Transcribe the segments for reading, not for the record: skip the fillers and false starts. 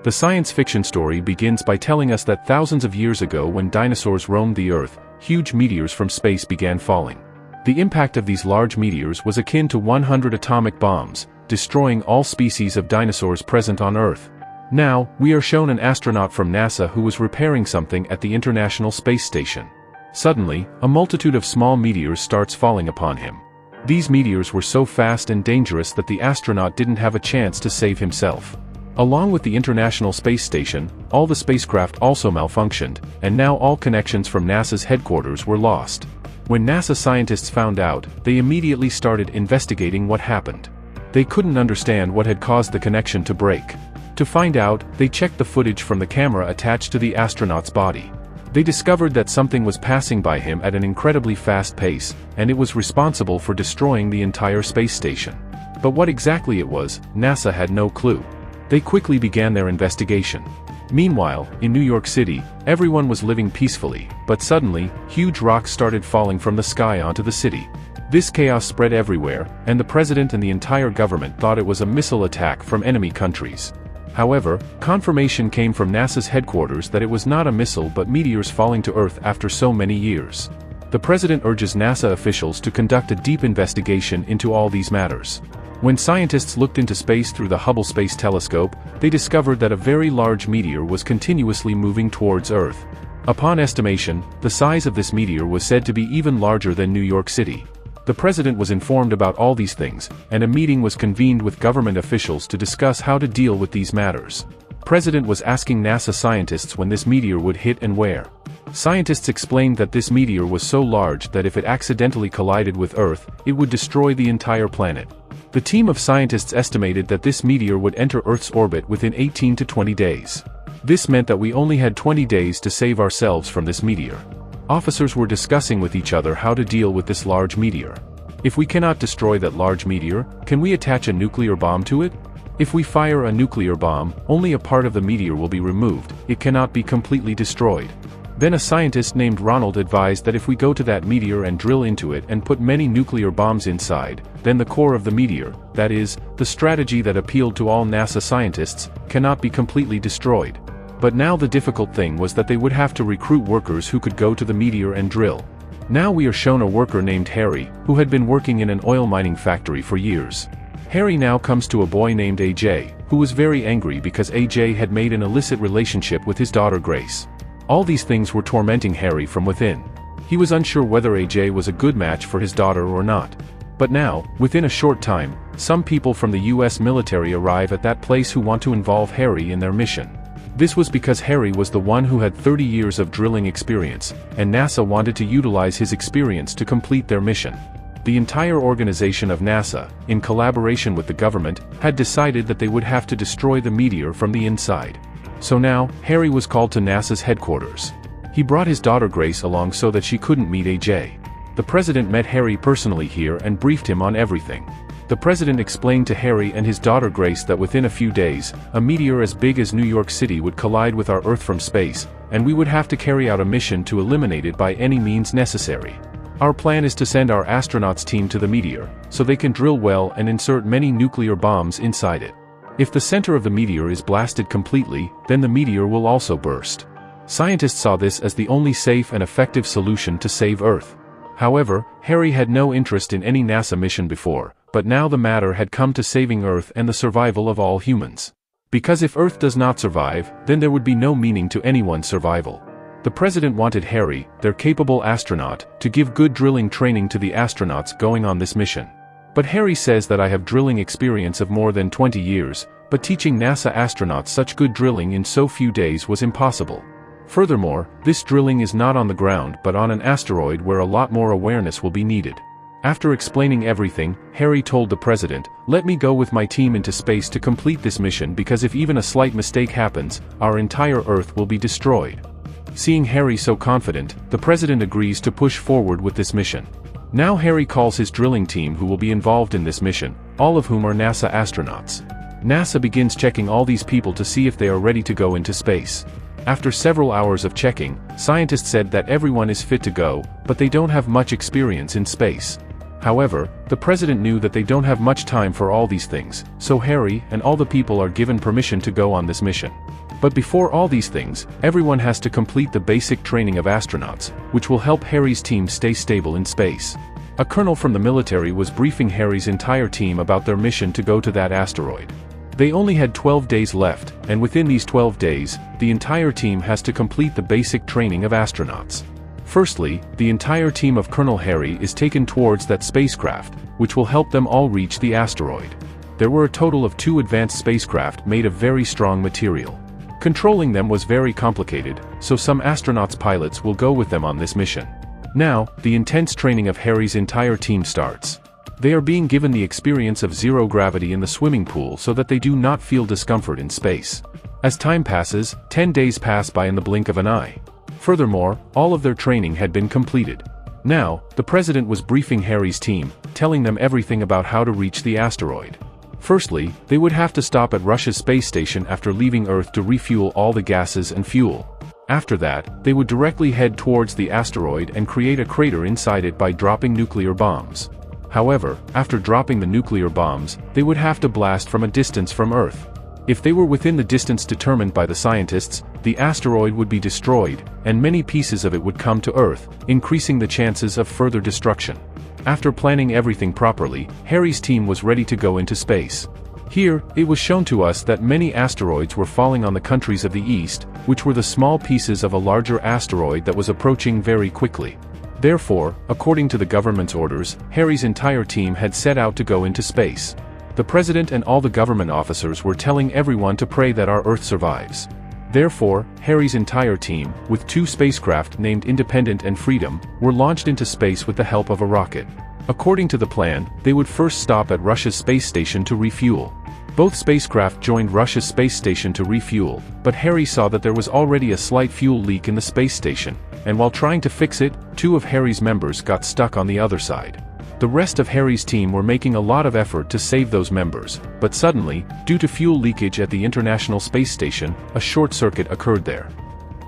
The science fiction story begins by telling us that thousands of years ago, when dinosaurs roamed the Earth, huge meteors from space began falling. The impact of these large meteors was akin to 100 atomic bombs, destroying all species of dinosaurs present on Earth. Now, we are shown an astronaut from NASA who was repairing something at the International Space Station. Suddenly, a multitude of small meteors starts falling upon him. These meteors were so fast and dangerous that the astronaut didn't have a chance to save himself. Along with the International Space Station, all the spacecraft also malfunctioned, and now all connections from NASA's headquarters were lost. When NASA scientists found out, they immediately started investigating what happened. They couldn't understand what had caused the connection to break. To find out, they checked the footage from the camera attached to the astronaut's body. They discovered that something was passing by him at an incredibly fast pace, and it was responsible for destroying the entire space station. But what exactly it was, NASA had no clue. They quickly began their investigation. Meanwhile, in New York City, everyone was living peacefully, but suddenly, huge rocks started falling from the sky onto the city. This chaos spread everywhere, and the president and the entire government thought it was a missile attack from enemy countries. However, confirmation came from NASA's headquarters that it was not a missile but meteors falling to Earth after so many years. The president urges NASA officials to conduct a deep investigation into all these matters. When scientists looked into space through the Hubble Space Telescope, they discovered that a very large meteor was continuously moving towards Earth. Upon estimation, the size of this meteor was said to be even larger than New York City. The president was informed about all these things, and a meeting was convened with government officials to discuss how to deal with these matters. The president was asking NASA scientists when this meteor would hit and where. Scientists explained that this meteor was so large that if it accidentally collided with Earth, it would destroy the entire planet. The team of scientists estimated that this meteor would enter Earth's orbit within 18 to 20 days. This meant that we only had 20 days to save ourselves from this meteor. Officers were discussing with each other how to deal with this large meteor. If we cannot destroy that large meteor, can we attach a nuclear bomb to it? If we fire a nuclear bomb, only a part of the meteor will be removed, it cannot be completely destroyed. Then a scientist named Ronald advised that if we go to that meteor and drill into it and put many nuclear bombs inside, then the core of the meteor, that is, the strategy that appealed to all NASA scientists, cannot be completely destroyed. But now the difficult thing was that they would have to recruit workers who could go to the meteor and drill. Now we are shown a worker named Harry, who had been working in an oil mining factory for years. Harry now comes to a boy named AJ, who was very angry because AJ had made an illicit relationship with his daughter Grace. All these things were tormenting Harry from within. He was unsure whether AJ was a good match for his daughter or not. But now, within a short time, some people from the US military arrive at that place who want to involve Harry in their mission. This was because Harry was the one who had 30 years of drilling experience, and NASA wanted to utilize his experience to complete their mission. The entire organization of NASA, in collaboration with the government, had decided that they would have to destroy the meteor from the inside. So now, Harry was called to NASA's headquarters. He brought his daughter Grace along so that she couldn't meet AJ. The president met Harry personally here and briefed him on everything. The president explained to Harry and his daughter Grace that within a few days, a meteor as big as New York City would collide with our Earth from space, and we would have to carry out a mission to eliminate it by any means necessary. Our plan is to send our astronauts team to the meteor, so they can drill well and insert many nuclear bombs inside it. If the center of the meteor is blasted completely, then the meteor will also burst. Scientists saw this as the only safe and effective solution to save Earth. However, Harry had no interest in any NASA mission before, but now the matter had come to saving Earth and the survival of all humans. Because if Earth does not survive, then there would be no meaning to anyone's survival. The president wanted Harry, their capable astronaut, to give good drilling training to the astronauts going on this mission. But Harry says that I have drilling experience of more than 20 years, but teaching NASA astronauts such good drilling in so few days was impossible. Furthermore, this drilling is not on the ground but on an asteroid where a lot more awareness will be needed. After explaining everything, Harry told the president, "Let me go with my team into space to complete this mission because if even a slight mistake happens, our entire Earth will be destroyed." Seeing Harry so confident, the president agrees to push forward with this mission. Now Harry calls his drilling team who will be involved in this mission, all of whom are NASA astronauts. NASA begins checking all these people to see if they are ready to go into space. After several hours of checking, scientists said that everyone is fit to go, but they don't have much experience in space. However, the president knew that they don't have much time for all these things, so Harry and all the people are given permission to go on this mission. But before all these things, everyone has to complete the basic training of astronauts, which will help Harry's team stay stable in space. A colonel from the military was briefing Harry's entire team about their mission to go to that asteroid. They only had 12 days left, and within these 12 days, the entire team has to complete the basic training of astronauts. Firstly, the entire team of Colonel Harry is taken towards that spacecraft, which will help them all reach the asteroid. There were a total of 2 advanced spacecraft made of very strong material. Controlling them was very complicated, so some astronauts pilots will go with them on this mission. Now, the intense training of Harry's entire team starts. They are being given the experience of zero gravity in the swimming pool so that they do not feel discomfort in space. As time passes, 10 days pass by in the blink of an eye. Furthermore, all of their training had been completed. Now, the president was briefing Harry's team, telling them everything about how to reach the asteroid. Firstly, they would have to stop at Russia's space station after leaving Earth to refuel all the gases and fuel. After that, they would directly head towards the asteroid and create a crater inside it by dropping nuclear bombs. However, after dropping the nuclear bombs, they would have to blast from a distance from Earth. If they were within the distance determined by the scientists, the asteroid would be destroyed, and many pieces of it would come to Earth, increasing the chances of further destruction. After planning everything properly, Harry's team was ready to go into space. Here, it was shown to us that many asteroids were falling on the countries of the East, which were the small pieces of a larger asteroid that was approaching very quickly. Therefore, according to the government's orders, Harry's entire team had set out to go into space. The president and all the government officers were telling everyone to pray that our Earth survives. Therefore, Harry's entire team, with 2 spacecraft named Independent and Freedom, were launched into space with the help of a rocket. According to the plan, they would first stop at Russia's space station to refuel. Both spacecraft joined Russia's space station to refuel, but Harry saw that there was already a slight fuel leak in the space station, and while trying to fix it, 2 of Harry's members got stuck on the other side. The rest of Harry's team were making a lot of effort to save those members, but suddenly, due to fuel leakage at the International Space Station, a short circuit occurred there.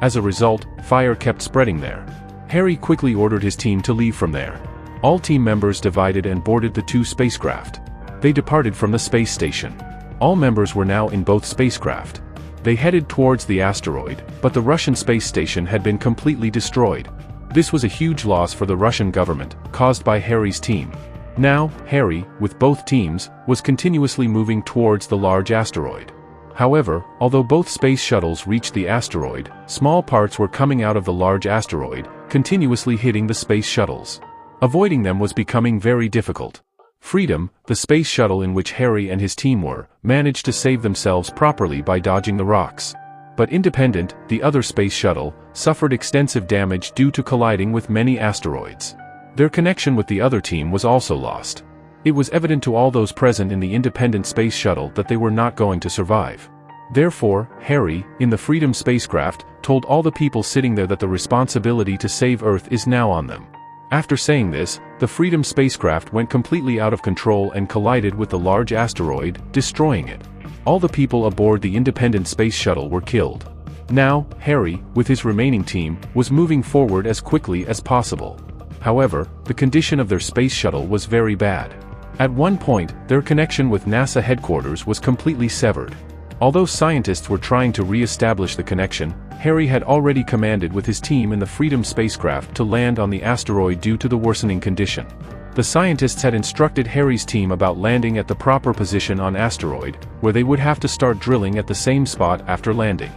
As a result, fire kept spreading there. Harry quickly ordered his team to leave from there. All team members divided and boarded the 2 spacecraft. They departed from the space station. All members were now in both spacecraft. They headed towards the asteroid, but the Russian space station had been completely destroyed. This was a huge loss for the Russian government, caused by Harry's team. Now, Harry, with both teams, was continuously moving towards the large asteroid. However, although both space shuttles reached the asteroid, small parts were coming out of the large asteroid, continuously hitting the space shuttles. Avoiding them was becoming very difficult. Freedom, the space shuttle in which Harry and his team were, managed to save themselves properly by dodging the rocks. But Independent, the other space shuttle, suffered extensive damage due to colliding with many asteroids. Their connection with the other team was also lost. It was evident to all those present in the Independent space shuttle that they were not going to survive. Therefore, Harry, in the Freedom spacecraft, told all the people sitting there that the responsibility to save Earth is now on them. After saying this, the Freedom spacecraft went completely out of control and collided with the large asteroid, destroying it. All the people aboard the Independent space shuttle were killed. Now, Harry, with his remaining team, was moving forward as quickly as possible. However, the condition of their space shuttle was very bad. At one point, their connection with NASA headquarters was completely severed. Although scientists were trying to re-establish the connection, Harry had already commanded with his team in the Freedom spacecraft to land on the asteroid due to the worsening condition. The scientists had instructed Harry's team about landing at the proper position on asteroid, where they would have to start drilling at the same spot after landing.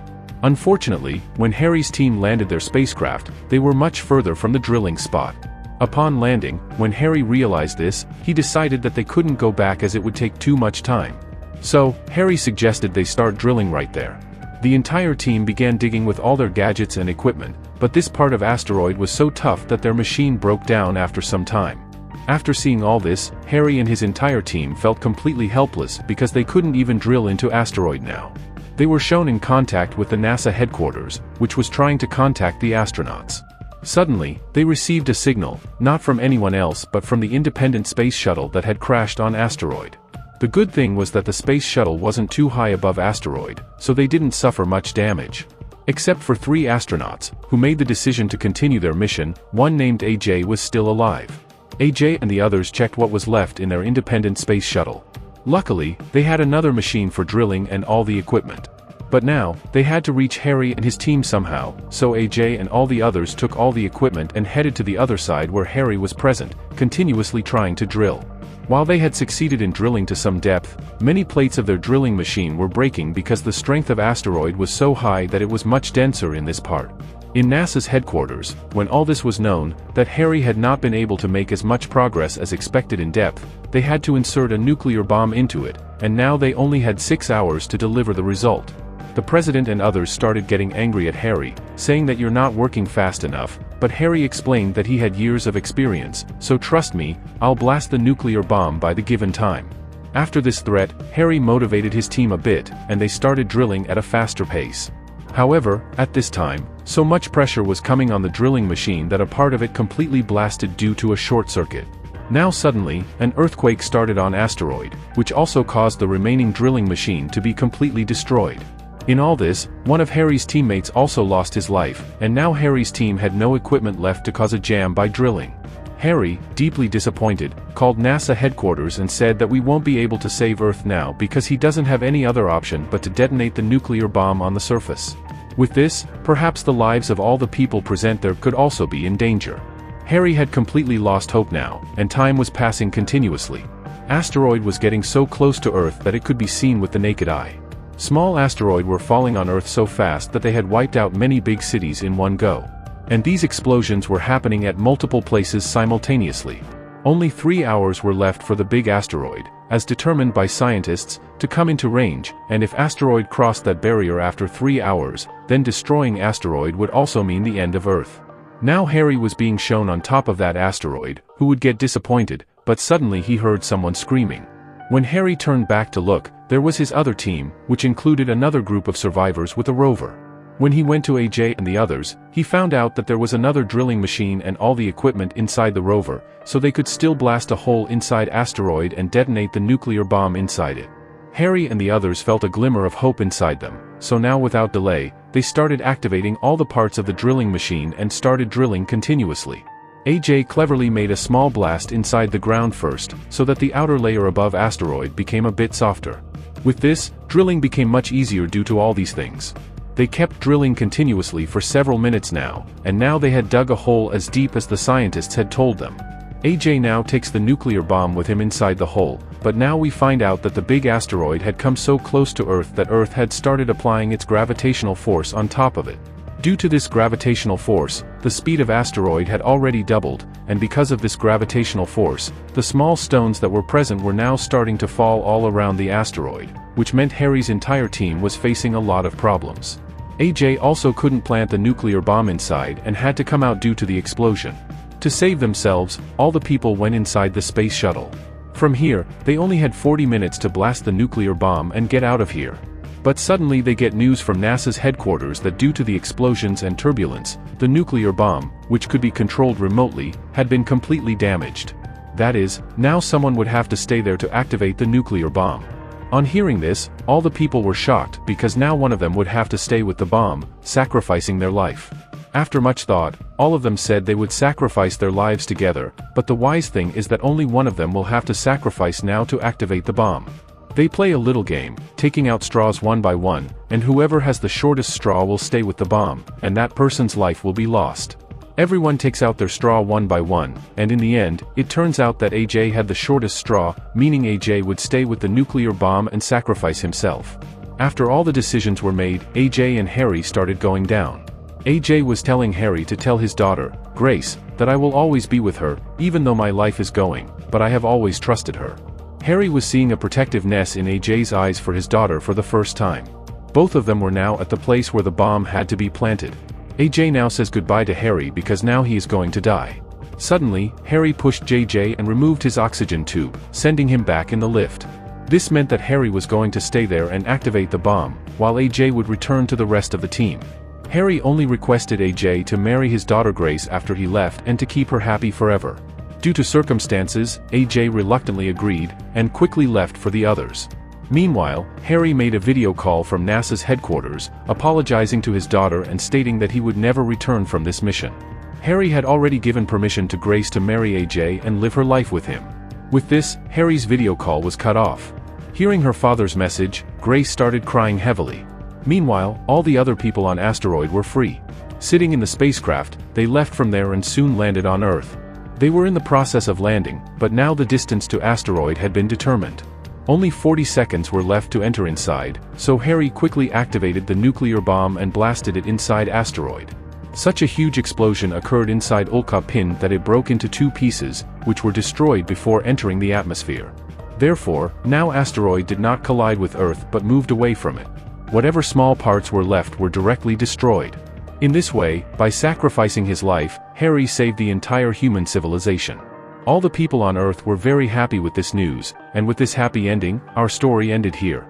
Unfortunately, when Harry's team landed their spacecraft, they were much further from the drilling spot. Upon landing, when Harry realized this, he decided that they couldn't go back as it would take too much time. So, Harry suggested they start drilling right there. The entire team began digging with all their gadgets and equipment, but this part of asteroid was so tough that their machine broke down after some time. After seeing all this, Harry and his entire team felt completely helpless because they couldn't even drill into asteroid now. They were shown in contact with the NASA headquarters, which was trying to contact the astronauts. Suddenly, they received a signal, not from anyone else but from the Independent space shuttle that had crashed on asteroid. The good thing was that the space shuttle wasn't too high above asteroid, so they didn't suffer much damage. Except for 3 astronauts, who made the decision to continue their mission, one named AJ was still alive. AJ and the others checked what was left in their independent space shuttle. Luckily, they had another machine for drilling and all the equipment. But now, they had to reach Harry and his team somehow, so AJ and all the others took all the equipment and headed to the other side where Harry was present, continuously trying to drill. While they had succeeded in drilling to some depth, many plates of their drilling machine were breaking because the strength of asteroid was so high that it was much denser in this part. In NASA's headquarters, when all this was known, that Harry had not been able to make as much progress as expected in depth, they had to insert a nuclear bomb into it, and now they only had 6 hours to deliver the result. The president and others started getting angry at Harry, saying that you're not working fast enough, but Harry explained that he had years of experience, so trust me, I'll blast the nuclear bomb by the given time. After this threat, Harry motivated his team a bit, and they started drilling at a faster pace. However, at this time, so much pressure was coming on the drilling machine that a part of it completely blasted due to a short circuit. Now suddenly, an earthquake started on asteroid, which also caused the remaining drilling machine to be completely destroyed. In all this, one of Harry's teammates also lost his life, and now Harry's team had no equipment left to cause a jam by drilling. Harry, deeply disappointed, called NASA headquarters and said that we won't be able to save Earth now because he doesn't have any other option but to detonate the nuclear bomb on the surface. With this, perhaps the lives of all the people present there could also be in danger. Harry had completely lost hope now, and time was passing continuously. Asteroid was getting so close to Earth that it could be seen with the naked eye. Small asteroids were falling on Earth so fast that they had wiped out many big cities in one go. And these explosions were happening at multiple places simultaneously. Only 3 hours were left for the big asteroid, as determined by scientists, to come into range, and if asteroid crossed that barrier after 3 hours, then destroying asteroid would also mean the end of Earth. Now Harry was being shown on top of that asteroid, who would get disappointed, but suddenly he heard someone screaming. When Harry turned back to look, there was his other team, which included another group of survivors with a rover. When he went to AJ and the others, he found out that there was another drilling machine and all the equipment inside the rover, so they could still blast a hole inside asteroid and detonate the nuclear bomb inside it. Harry and the others felt a glimmer of hope inside them, so now without delay, they started activating all the parts of the drilling machine and started drilling continuously. AJ cleverly made a small blast inside the ground first, so that the outer layer above asteroid became a bit softer. With this, drilling became much easier due to all these things. They kept drilling continuously for several minutes now, and now they had dug a hole as deep as the scientists had told them. AJ now takes the nuclear bomb with him inside the hole, but now we find out that the big asteroid had come so close to Earth that Earth had started applying its gravitational force on top of it. Due to this gravitational force, the speed of asteroid had already doubled, and because of this gravitational force, the small stones that were present were now starting to fall all around the asteroid, which meant Harry's entire team was facing a lot of problems. AJ also couldn't plant the nuclear bomb inside and had to come out due to the explosion. To save themselves, all the people went inside the space shuttle. From here, they only had 40 minutes to blast the nuclear bomb and get out of here. But suddenly they get news from NASA's headquarters that due to the explosions and turbulence, the nuclear bomb, which could be controlled remotely, had been completely damaged. That is, now someone would have to stay there to activate the nuclear bomb. On hearing this, all the people were shocked because now one of them would have to stay with the bomb, sacrificing their life. After much thought, all of them said they would sacrifice their lives together, but the wise thing is that only one of them will have to sacrifice now to activate the bomb. They play a little game, taking out straws one by one, and whoever has the shortest straw will stay with the bomb, and that person's life will be lost. Everyone takes out their straw one by one, and in the end, it turns out that AJ had the shortest straw, meaning AJ would stay with the nuclear bomb and sacrifice himself. After all the decisions were made, AJ and Harry started going down. AJ was telling Harry to tell his daughter, Grace, that I will always be with her, even though my life is going, but I have always trusted her. Harry was seeing a protectiveness in AJ's eyes for his daughter for the first time. Both of them were now at the place where the bomb had to be planted. AJ now says goodbye to Harry because now he is going to die. Suddenly, Harry pushed JJ and removed his oxygen tube, sending him back in the lift. This meant that Harry was going to stay there and activate the bomb, while AJ would return to the rest of the team. Harry only requested AJ to marry his daughter Grace after he left and to keep her happy forever. Due to circumstances, AJ reluctantly agreed, and quickly left for the others. Meanwhile, Harry made a video call from NASA's headquarters, apologizing to his daughter and stating that he would never return from this mission. Harry had already given permission to Grace to marry AJ and live her life with him. With this, Harry's video call was cut off. Hearing her father's message, Grace started crying heavily. Meanwhile, all the other people on Asteroid were free. Sitting in the spacecraft, they left from there and soon landed on Earth. They were in the process of landing, but now the distance to Asteroid had been determined. Only 40 seconds were left to enter inside, so Harry quickly activated the nuclear bomb and blasted it inside Asteroid. Such a huge explosion occurred inside Ulka Pin that it broke into 2 pieces, which were destroyed before entering the atmosphere. Therefore, now Asteroid did not collide with Earth but moved away from it. Whatever small parts were left were directly destroyed. In this way, by sacrificing his life, Harry saved the entire human civilization. All the people on Earth were very happy with this news, and with this happy ending, our story ended here.